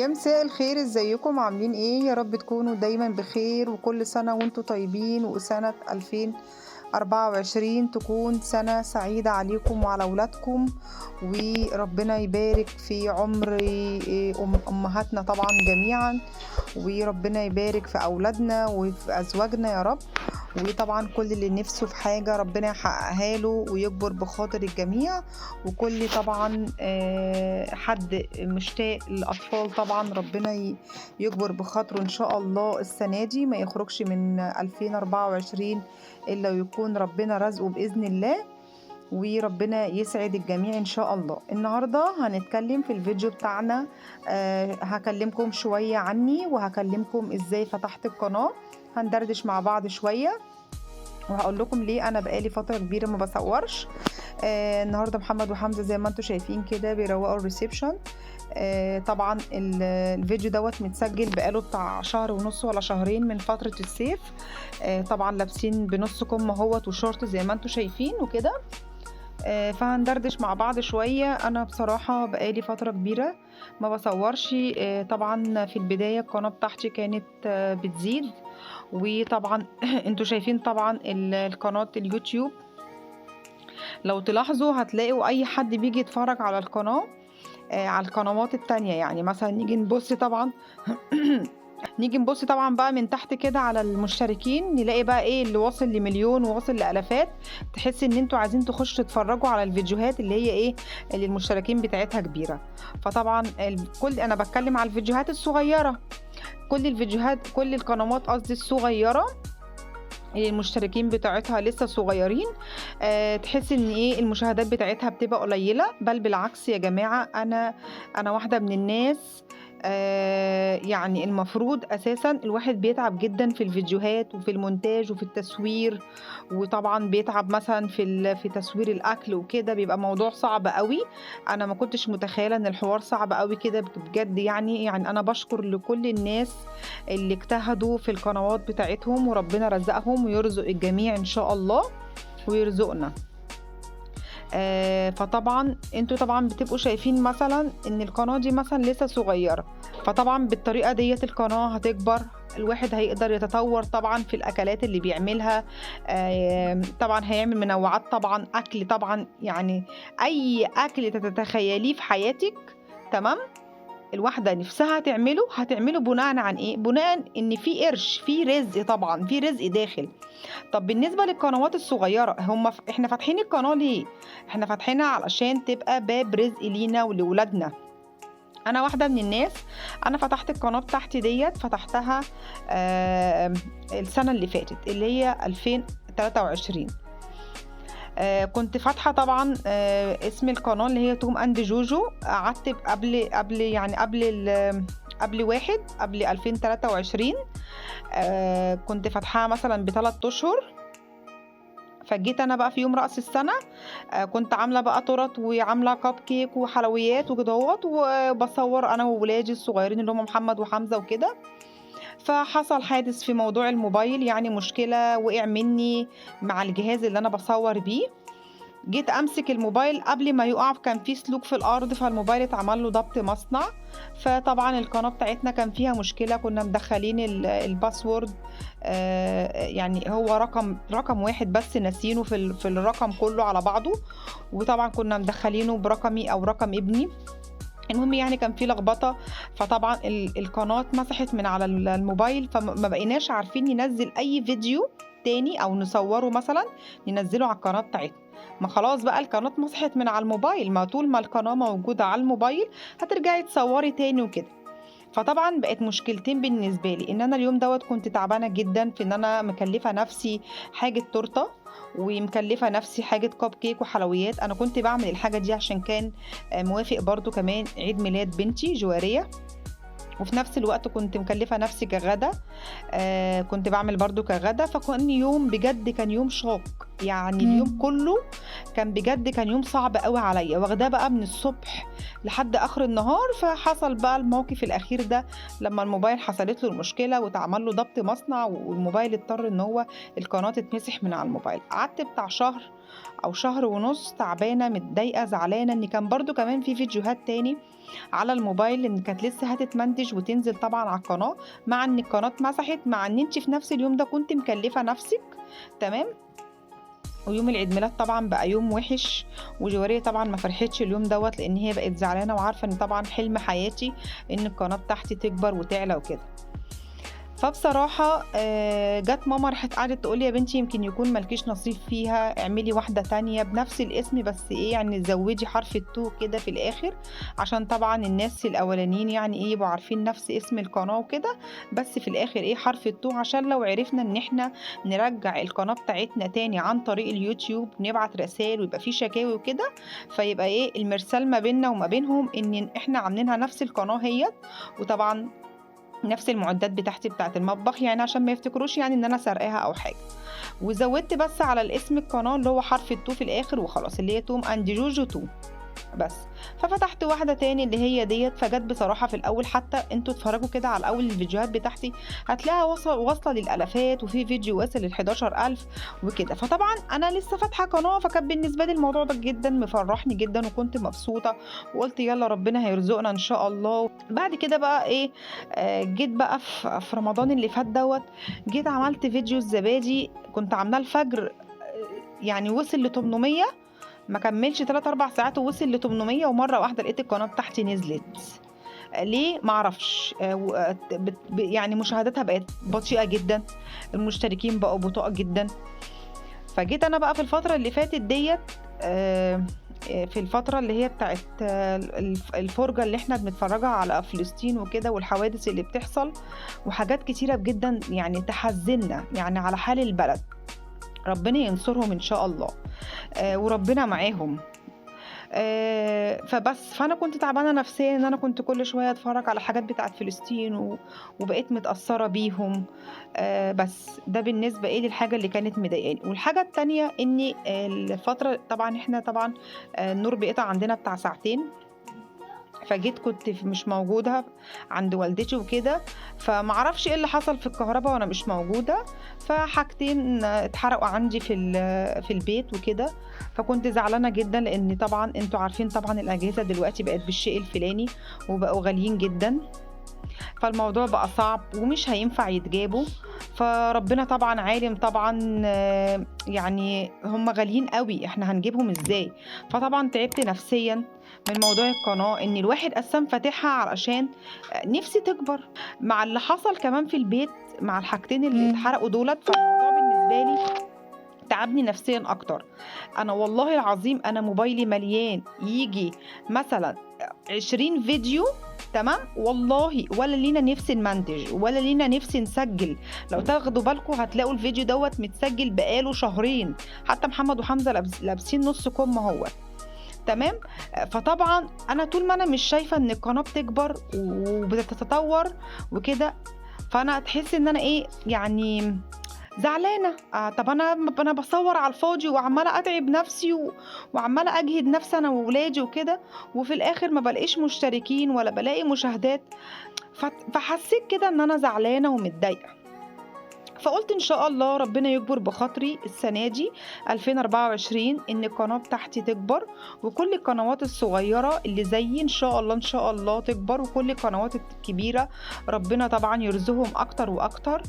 يا مساء الخير، ازيكم عاملين ايه؟ يا رب تكونوا دايما بخير، وكل سنة وانتم طيبين، وسنة 2024 تكون سنة سعيدة عليكم وعلى أولادكم. وربنا يبارك في عمر أمهاتنا طبعا جميعا، وربنا يبارك في أولادنا وفي أزواجنا يا رب. وطبعا كل اللي نفسه في حاجة ربنا يحققها له ويكبر بخاطر الجميع. وكل طبعا حد مشتاق للأطفال طبعا ربنا يكبر بخاطره إن شاء الله. السنة دي ما يخرجش من 2024 إلا ويكون ربنا رزقه بإذن الله، وربنا يسعد الجميع إن شاء الله. النهاردة هنتكلم في الفيديو بتاعنا، هكلمكم شوية عني، وهكلمكم إزاي فتحت القناة. هندردش مع بعض شوية، وهقول لكم ليه انا بقالي فتره كبيره ما بصورش. النهارده محمد وحمزه زي ما انتم شايفين كده بيروقوا الريسبشن. طبعا الفيديو دوت متسجل بقاله بتاع شهر ونص ولا شهرين من فتره الصيف. طبعا لابسين بنص كم اهوت وشورت زي ما انتم شايفين وكده. فهندردش مع بعض شويه. انا بصراحه بقالي فتره كبيره ما بصورش. طبعا في البدايه القناه بتاعتي كانت بتزيد، وطبعا انتوا شايفين طبعا القناة اليوتيوب. لو تلاحظوا هتلاقوا اي حد بيجي يتفرج على القناة، على القنوات التانية، يعني مثلا نيجي نبص طبعا نيجي نبص طبعا بقى من تحت كده على المشتركين، نلاقي بقى ايه اللي واصل لمليون وواصل لالافات. تحس ان انتوا عايزين تخشوا تتفرجوا على الفيديوهات اللي هي ايه، اللي المشتركين بتاعتها كبيرة. فطبعا انا بتكلم على الفيديوهات الصغيرة، كل الفيديوهات، كل القنوات قصدي الصغيرة اللي المشتركين بتاعتها لسه صغيرين. تحس ان ايه المشاهدات بتاعتها بتبقى قليلة. بل بالعكس يا جماعة، انا واحدة من الناس. يعني المفروض اساسا الواحد بيتعب جدا في الفيديوهات وفي المونتاج وفي التصوير، وطبعا بيتعب مثلا في تصوير الاكل وكده، بيبقى موضوع صعب قوي. انا ما كنتش متخيله ان الحوار صعب قوي كده بجد. يعني انا بشكر لكل الناس اللي اجتهدوا في القنوات بتاعتهم، وربنا رزقهم ويرزق الجميع ان شاء الله ويرزقنا. فطبعا انتوا طبعا بتبقوا شايفين مثلا ان القناة دي مثلا لسه صغيرة، فطبعا بالطريقة ديت القناة هتكبر، الواحد هيقدر يتطور طبعا في الاكلات اللي بيعملها. طبعا هيعمل منوعات طبعا، اكل طبعا، يعني اي اكل تتخيليه في حياتك تمام الواحدة نفسها هتعمله بناء عن ايه؟ بناء ان في قرش، في رزق، طبعا في رزق داخل. طب بالنسبة للقنوات الصغيرة، احنا فاتحين القناة ليه؟ احنا فاتحينها علشان تبقى باب رزق لينا ولولادنا. انا واحدة من الناس، انا فتحت القناة بتاعتي ديت، فتحتها السنة اللي فاتت اللي هي 2023. كنت فاتحة طبعا اسم القناة اللي هي توم اند جوجو. قعدت قبل 2023. كنت فاتحاها مثلا ب3 اشهر. فجيت انا بقى في يوم رأس السنة، كنت عاملة بقى تورت وعاملة كاب كيك وحلويات وكدهوت، وبصور انا وولادي الصغيرين اللي هم محمد وحمزة وكده. فحصل حادث في موضوع الموبايل، يعني مشكلة وقع مني مع الجهاز اللي انا بصور بيه. جيت امسك الموبايل قبل ما يقع كان في سلوك في الارض، فالموبايل اتعمل له ضبط مصنع. فطبعا القناه بتاعتنا كان فيها مشكله، كنا مدخلين الباسورد، يعني هو رقم واحد بس ناسينه في الرقم كله على بعضه، وطبعا كنا مدخلينه برقمي او رقم ابني. المهم يعني كان في لخبطه، فطبعا القناه اتمسحت من على الموبايل، فما بقيناش عارفين ننزل اي فيديو تاني او نصوره مثلا ننزله على القناه بتاعتنا. ما خلاص بقى القناه اتمسحت من على الموبايل، ما طول ما القناه موجوده على الموبايل هترجعي تصوري تاني وكده. فطبعا بقت مشكلتين بالنسبه لي، ان انا اليوم دوت كنت تعبانه جدا في ان انا مكلفه نفسي حاجه تورته، ومكلفه نفسي حاجه كوب كيك وحلويات. انا كنت بعمل الحاجه دي عشان كان موافق برضو كمان عيد ميلاد بنتي جواريه، وفي نفس الوقت كنت مكلفة نفسي كغدا. كنت بعمل برضو كغدا. فكان يوم بجد كان يوم شاق، يعني اليوم كله كان بجد كان يوم صعب قوي عليا، واخداه بقى من الصبح لحد اخر النهار. فحصل بقى الموقف الاخير ده لما الموبايل حصلت له المشكله واتعمل له ضبط مصنع، والموبايل اضطر ان هو القناه تتمسح من على الموبايل. قعدت بتاع شهر او شهر ونص تعبانه متضايقه زعلانه، ان كان برضو كمان في فيديوهات تاني على الموبايل ان كانت لسه هتتمنتج وتنزل طبعا على القناه، مع ان القناه اتمسحت، مع ان انت في نفس اليوم ده كنت مكلفه نفسك. تمام. ويوم العيد ميلاد طبعا بقى يوم وحش، وجواريه طبعا ما فرحتش اليوم دوت، لان هي بقت زعلانه وعارفه ان طبعا حلم حياتي ان القناه بتاعتي تكبر وتعلى وكده. فبصراحة جت ماما راحت قعدت تقول لي يا بنتي يمكن يكون مالكيش نصيب فيها، اعملي واحدة تانية بنفس الاسم، بس ايه يعني زودي حرف التو كده في الاخر، عشان طبعا الناس الاولانيين يعني ايه يبقوا عارفين نفس اسم القناة وكده، بس في الاخر ايه حرف التو، عشان لو عرفنا ان احنا نرجع القناة بتاعتنا تاني عن طريق اليوتيوب نبعت رسائل ويبقى في شكاوي وكده، فيبقى ايه المرسال ما بيننا وما بينهم ان احنا عاملينها نفس القناة هي، وطبعا نفس المعدات بتاعتي بتاعت المطبخ، يعني عشان ما يفتكروش يعني ان انا سرقاها او حاجه. وزودت بس على الاسم القناه اللي هو حرف التو في الاخر وخلاص، اللي هي توم اند جوجو تو بس. ففتحت واحده تاني اللي هي ديت، فجت بصراحه في الاول، حتى انتوا اتفرجوا كده على اول الفيديوهات بتاعتي هتلاقيها واصله للالافات، وفي فيديو واصل لل11000 وكده. فطبعا انا لسه فاتحه قناه، فكان بالنسبه لي الموضوع ده جدا مفرحني جدا، وكنت مبسوطه وقلت يلا ربنا هيرزقنا ان شاء الله. بعد كده بقى ايه جيت بقى في رمضان اللي فات دوت، جيت عملت فيديو الزبادي كنت عاملاه الفجر، يعني وصل ل 800، ما كملش 3 4 ساعات ووصل ل 800، ومره واحده لقيت القناه بتاعتي نزلت. ليه ما اعرفش، يعني مشاهداتها بقت بطيئه جدا، المشتركين بقوا بطاء جدا. فجيت انا بقى في الفتره اللي فاتت ديت في الفترة اللي هي بتاعت الفرجة اللي احنا بنتفرجها على فلسطين وكده، والحوادث اللي بتحصل وحاجات كتيرة جدا يعني تحزننا يعني على حال البلد. ربنا ينصرهم ان شاء الله وربنا معاهم. فانا كنت تعبانه نفسيا ان انا كنت كل شويه اتفرج على حاجات بتاعت فلسطين وبقيت متاثره بيهم. بس ده بالنسبه ايه للحاجه اللي كانت مضايقاني. والحاجه التانية ان الفتره طبعا احنا طبعا النور بيقطع عندنا بتاع ساعتين، فجيت كنت مش موجوده عند والدتي وكده، فمعرفش ايه اللي حصل في الكهرباء وانا مش موجوده، فحاجتين اتحرقوا عندي في البيت وكده. فكنت زعلانه جدا، لان طبعا انتوا عارفين طبعا الاجهزه دلوقتي بقت بالشيء الفلاني وبقوا غاليين جدا، فالموضوع بقى صعب ومش هينفع يتجابوا. فربنا طبعا عالم طبعا يعني هم غاليين قوي، احنا هنجيبهم ازاي؟ فطبعا تعبت نفسيا من موضوع القناة، ان الواحد اصلا فاتحها علشان نفسي تكبر، مع اللي حصل كمان في البيت مع الحاجتين اللي اتحرقوا دولت، فالموضوع بالنسبة لي تعبني نفسيا اكتر. انا والله العظيم انا موبايلي مليان يجي مثلا 20 فيديو، تمام، والله ولا لينا نفسي نمنتج ولا لينا نفسي نسجل. لو تاخدوا بالكم هتلاقوا الفيديو دوت متسجل بقاله شهرين، حتى محمد وحمزة لابسين نص كم اهوت. تمام. فطبعا انا طول ما انا مش شايفه ان القناه بتكبر وبتتطور وكده، فانا تحس ان انا ايه يعني زعلانه. طب انا بصور على الفاضي وعماله اتعب نفسي وعماله اجهد نفسي انا واولادي وكده، وفي الاخر ما بلاقيش مشتركين ولا بلاقي مشاهدات. فحسيت كده ان انا زعلانه ومتضايقه. فقلت ان شاء الله ربنا يكبر بخاطري السنه دي 2024 ان القناه بتاعتي تكبر، وكل القنوات الصغيره اللي زيي ان شاء الله تكبر، وكل القنوات الكبيره ربنا طبعا يرزقهم اكتر واكتر،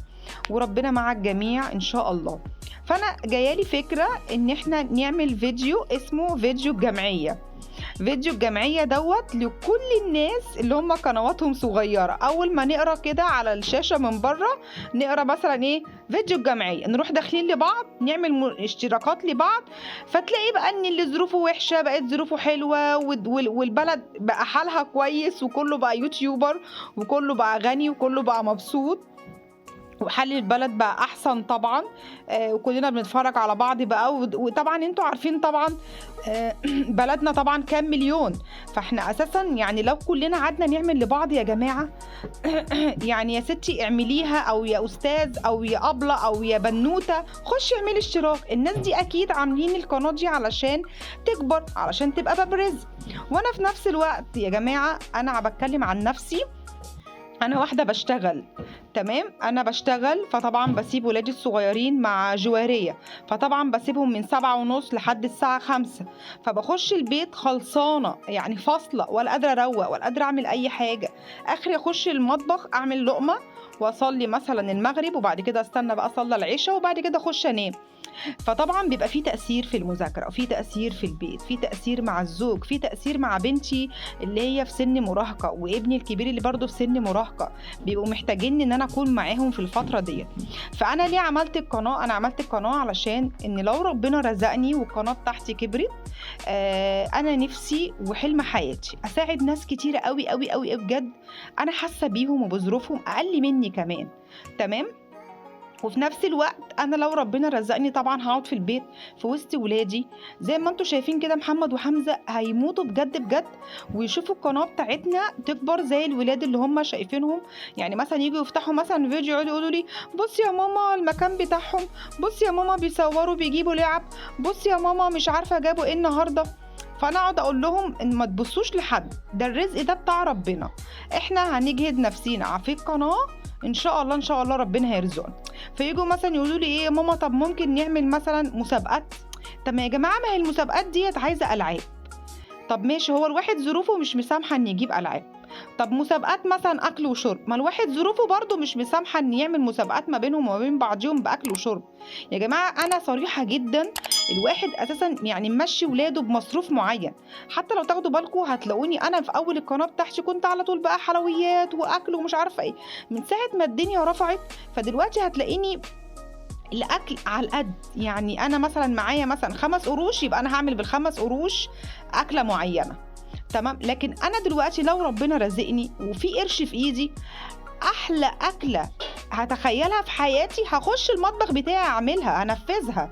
وربنا مع الجميع ان شاء الله. فانا جايالي فكره ان احنا نعمل فيديو اسمه فيديو الجمعيه. فيديو الجمعية دوت لكل الناس اللي هم قنواتهم صغيرة. أول ما نقرأ كده على الشاشة من بره نقرأ مثلا إيه فيديو الجمعية، نروح داخلين لبعض نعمل اشتراكات لبعض، فتلاقي بقى إن اللي ظروفه وحشة بقت ظروفه حلوة، والبلد بقى حالها كويس، وكله بقى يوتيوبر، وكله بقى غني، وكله بقى مبسوط، وحال البلد بقى احسن طبعا. وكلنا بنتفرج على بعض بقى، وطبعا انتوا عارفين طبعا بلدنا طبعا كام مليون. فاحنا اساسا يعني لو كلنا قعدنا نعمل لبعض يا جماعه يعني يا ستي اعمليها، او يا استاذ او يا ابله او يا بنوته خشي اعملي اشتراك. الناس دي اكيد عاملين القناه دي علشان تكبر، علشان تبقى باب رزق. وانا في نفس الوقت يا جماعه انا بتكلم عن نفسي، انا واحده بشتغل تمام، انا بشتغل، فطبعا بسيب ولادي الصغيرين مع جواريه، فطبعا بسيبهم من 7:30 لحد الساعه 5، فبخش البيت خلصانه يعني فاصله، ولا قادره اروق ولا قادره اعمل اي حاجه. اخري اخش المطبخ اعمل لقمه واصلي مثلا المغرب، وبعد كده استنى بقى اصلي العشاء، وبعد كده اخش انام. فطبعا بيبقى في تأثير في المذاكرة، وفي تأثير في البيت، في تأثير مع الزوج، في تأثير مع بنتي اللي هي في سن مراهقة، وابني الكبير اللي برضه في سن مراهقة، بيبقوا محتاجين ان انا اكون معاهم في الفترة ديت. فانا ليه عملت القناة؟ انا عملت القناة علشان ان لو ربنا رزقني والقناة بتاعتي كبرت، انا نفسي وحلم حياتي اساعد ناس كتيرة قوي قوي قوي بجد، انا حاسة بيهم وبظروفهم اقل مني كمان. تمام. وفي نفس الوقت انا لو ربنا رزقني طبعا هقعد في البيت في وسط ولادي، زي ما انتم شايفين كده محمد وحمزه هيموتوا بجد بجد، ويشوفوا القناه بتاعتنا تكبر زي الولاد اللي هم شايفينهم. يعني مثلا يجوا يفتحوا مثلا فيديو يقعدوا يقولوا لي بص يا ماما المكان بتاعهم، بص يا ماما بيصوروا بيجيبوا لعب، بص يا ماما مش عارفه جابوا ايه النهارده. فانا اقعد اقول لهم ان ما تبصوش لحد، ده الرزق ده بتاع ربنا، احنا هنجهد نفسينا في القناه ان شاء الله ان شاء الله ربنا هيرزقنا. فيجوا مثلا يقولوا لي ايه يا ماما طب ممكن نعمل مثلا مسابقات؟ طب ما يا جماعه ما هي المسابقات ديت عايزه العاب. طب ماشي، هو الواحد ظروفه مش مسامحه ان يجيب العاب. طب مسابقات مثلا اكل وشرب، ما الواحد ظروفه برضه مش مسامحه ان يعمل مسابقات ما بينهم وما بين بعضهم باكل وشرب. يا جماعه انا صريحه جدا، الواحد اساسا يعني ممشي ولاده بمصروف معين. حتى لو تاخدوا بالكم هتلاقوني انا في اول القناه بتاعتي كنت على طول بقى حلويات واكل ومش عارفه ايه، من ساعه ما الدنيا رفعت فدلوقتي هتلاقيني الاكل على القد. يعني انا مثلا معايا مثلا 5 قروش، يبقى انا هعمل بالخمس قروش اكله معينه. تمام. لكن انا دلوقتي لو ربنا رزقني وفي قرش في ايدي، احلى اكله هتخيلها في حياتي هخش المطبخ بتاعي اعملها انفذها.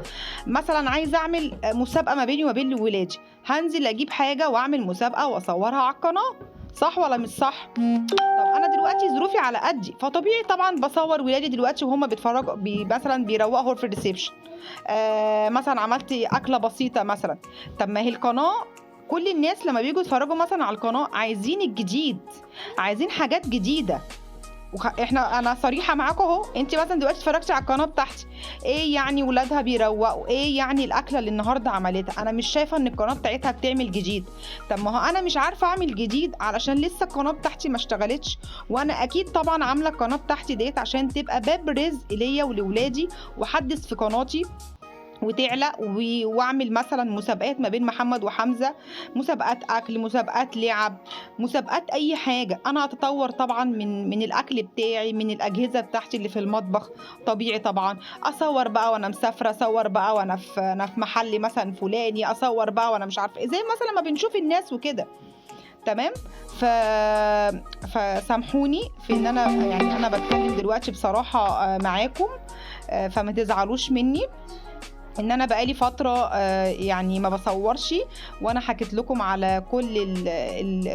مثلا عايزه اعمل مسابقه ما بيني وما بين ولادي، هنزل اجيب حاجه واعمل مسابقه واصورها على القناه، صح ولا مش صح؟ طب انا دلوقتي ظروفي على قدي، فطبيعي طبعا بصور ولادي دلوقتي وهم بيتفرجوا مثلا بيروقوا في الريسبشن، مثلا عملت اكله بسيطه مثلا. طب ما هي القناه كل الناس لما بييجوا يتفرجوا مثلا على القناه عايزين الجديد، عايزين حاجات جديده. انا صريحه معاكم اهو، انت مثلا دلوقتي اتفرجتي على القناه بتاعتي، ايه يعني ولادها بيروقوا، ايه يعني الاكله اللي النهارده عملتها، انا مش شايفه ان القناه بتاعتها بتعمل جديد. طب ما هو انا مش عارفه اعمل جديد علشان لسه القناه بتاعتي ما اشتغلتش، وانا اكيد طبعا عامله القناه بتاعتي ديت عشان تبقى باب رزق ليا ولولادي، واحدث في قناتي وتعلق واعمل مثلا مسابقات ما بين محمد وحمزه، مسابقات اكل، مسابقات لعب، مسابقات اي حاجه. انا هتطور طبعا من الاكل بتاعي، من الاجهزه بتاعتي اللي في المطبخ. طبيعي طبعا اصور بقى وانا مسافره، اصور بقى وانا في محل مثلا فلاني، اصور بقى وانا مش عارفه ايه، زي مثلا ما بنشوف الناس وكده. تمام. ف... فسامحوني في ان انا يعني انا بتكلم دلوقتي بصراحه معاكم، فما تزعلوش مني ان انا بقالي فتره يعني ما بصورش، وانا حكيت لكم على كل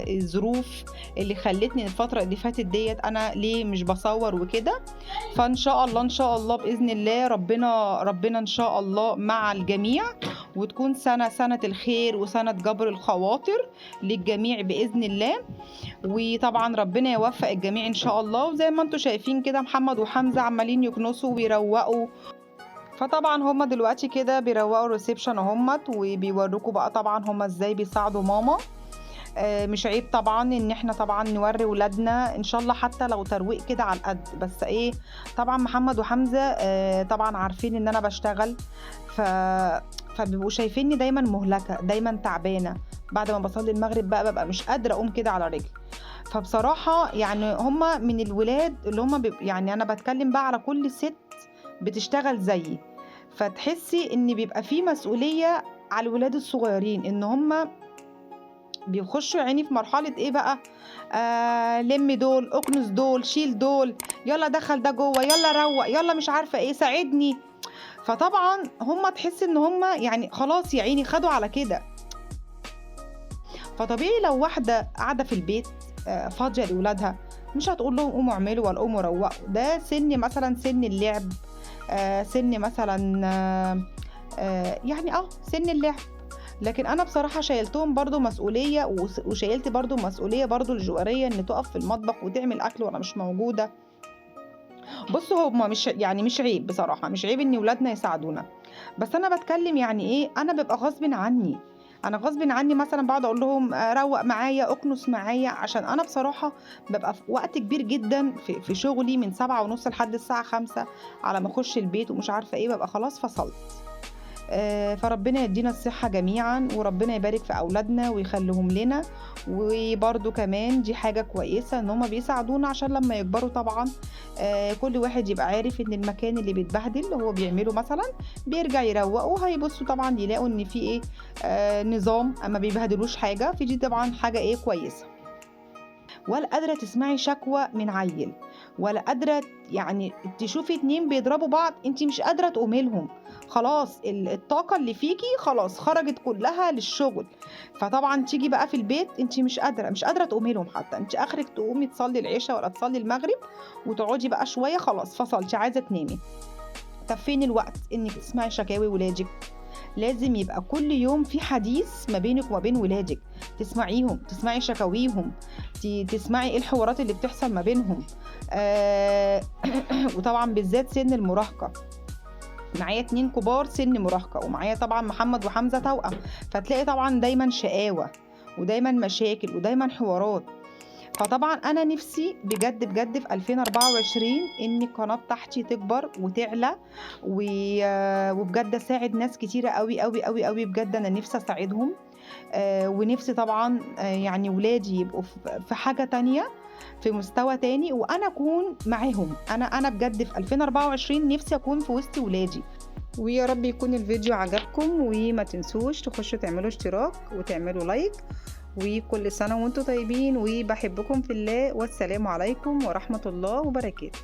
الظروف اللي خلتني الفتره اللي فاتت ديت انا ليه مش بصور وكده. فان شاء الله ان شاء الله باذن الله ربنا ان شاء الله مع الجميع، وتكون سنه الخير وسنه جبر الخواطر للجميع باذن الله. وطبعا ربنا يوفق الجميع ان شاء الله. وزي ما انتم شايفين كده محمد وحمزه عمالين يكنسوا ويروقوا، فطبعا هما دلوقتي كده بيروقوا الريسبشن اهمت، وبيوروكوا بقى طبعا هما ازاي بيساعدوا ماما. مش عيب طبعا ان احنا طبعا نوري ولادنا ان شاء الله حتى لو ترويق كده على القد. بس ايه طبعا محمد وحمزه طبعا عارفين ان انا بشتغل، فبيبقوا شايفيني دايما مهلكه دايما تعبانه، بعد ما بصلي المغرب بقى ببقى مش قادره اقوم كده على رجلي. فبصراحه يعني هما من الولاد اللي هما يعني انا بتكلم بقى على كل ست بتشتغل زيي، فتحسي ان بيبقى في مسؤولية على الولاد الصغيرين ان هم بيخشوا يا عيني في مرحلة إيه بقى، لم دول، اكنس دول، شيل دول، يلا دخل ده جوه، يلا روق، يلا مش عارفة إيه، ساعدني. فطبعا هم تحس إن هم يعني خلاص يا عيني خدوا على كده. فطبيعي لو واحدة قاعدة في البيت فاضية لولادها، مش هتقول لهم قوموا اعملوا ولا قوموا روقوا، ده سن مثلا سن اللعب، سن مثلا يعني سن اللعب. لكن انا بصراحه شايلتهم برضو مسؤوليه، وشايلت برضو مسؤوليه برضو الجواريه ان تقف في المطبخ وتعمل اكل وانا مش موجوده. بصوا هما مش عيب بصراحه، مش عيب ان ولادنا يساعدونا، بس انا بتكلم يعني ايه، انا ببقى غصب عني، انا غصب عني مثلا بقعد اقول لهم روق معايا، اكنس معايا، عشان انا بصراحه ببقى في وقت كبير جدا في شغلي من 7:30 لحد الساعه 5 على ما اخش البيت ومش عارفه ايه، ببقى خلاص فصلت. فربنا يدينا الصحة جميعا، وربنا يبارك في أولادنا ويخليهم لنا. وبرضو كمان دي حاجة كويسة ان هما بيساعدونا عشان لما يكبروا طبعا كل واحد يبقى عارف ان المكان اللي بيتبهدل هو بيعمله مثلا بيرجع يروقوا، هيبصوا طبعا يلاقوا ان في ايه نظام، ما بيبهدلوش حاجة. في دي طبعا حاجة ايه كويسة. ولا قادرة تسمعي شكوى من عيل، ولا قادرة يعني تشوفي 2 بيضربوا بعض انت مش قادرة تقومي لهم، خلاص الطاقة اللي فيكي خلاص خرجت كلها للشغل. فطبعا تيجي بقى في البيت انت مش قادرة تقومي لهم، حتى انت اخرك تقومي تصلي العشاء ولا تصلي المغرب وتقعدي بقى شوية، خلاص فصلتي عايزة تنامي. طب فين الوقت انك تسمعي شكاوي ولادك؟ لازم يبقى كل يوم في حديث ما بينك وما بين ولادك، تسمعيهم، تسمعي شكاويهم، تسمعي ايه الحوارات اللي بتحصل ما بينهم. وطبعا بالذات سن المراهقة، معايا 2 كبار سن مراهقة، ومعايا طبعا محمد وحمزة توأم، فتلاقي طبعا دايما شقاوة ودايما مشاكل ودايما حوارات. فطبعا انا نفسي بجد بجد في 2024 ان القناه بتاعتي تكبر وتعلى، وبجد اساعد ناس كتيره قوي قوي قوي قوي، بجد انا نفسي اساعدهم. ونفسي طبعا يعني ولادي يبقوا في حاجه تانية، في مستوى تاني، وانا اكون معاهم. انا بجد في 2024 نفسي اكون في وسط ولادي. ويا رب يكون الفيديو عجبكم، وما تنسوش تخشوا تعملوا اشتراك وتعملوا لايك. وكل سنة وانتم طيبين، وبحبكم في الله، والسلام عليكم ورحمة الله وبركاته.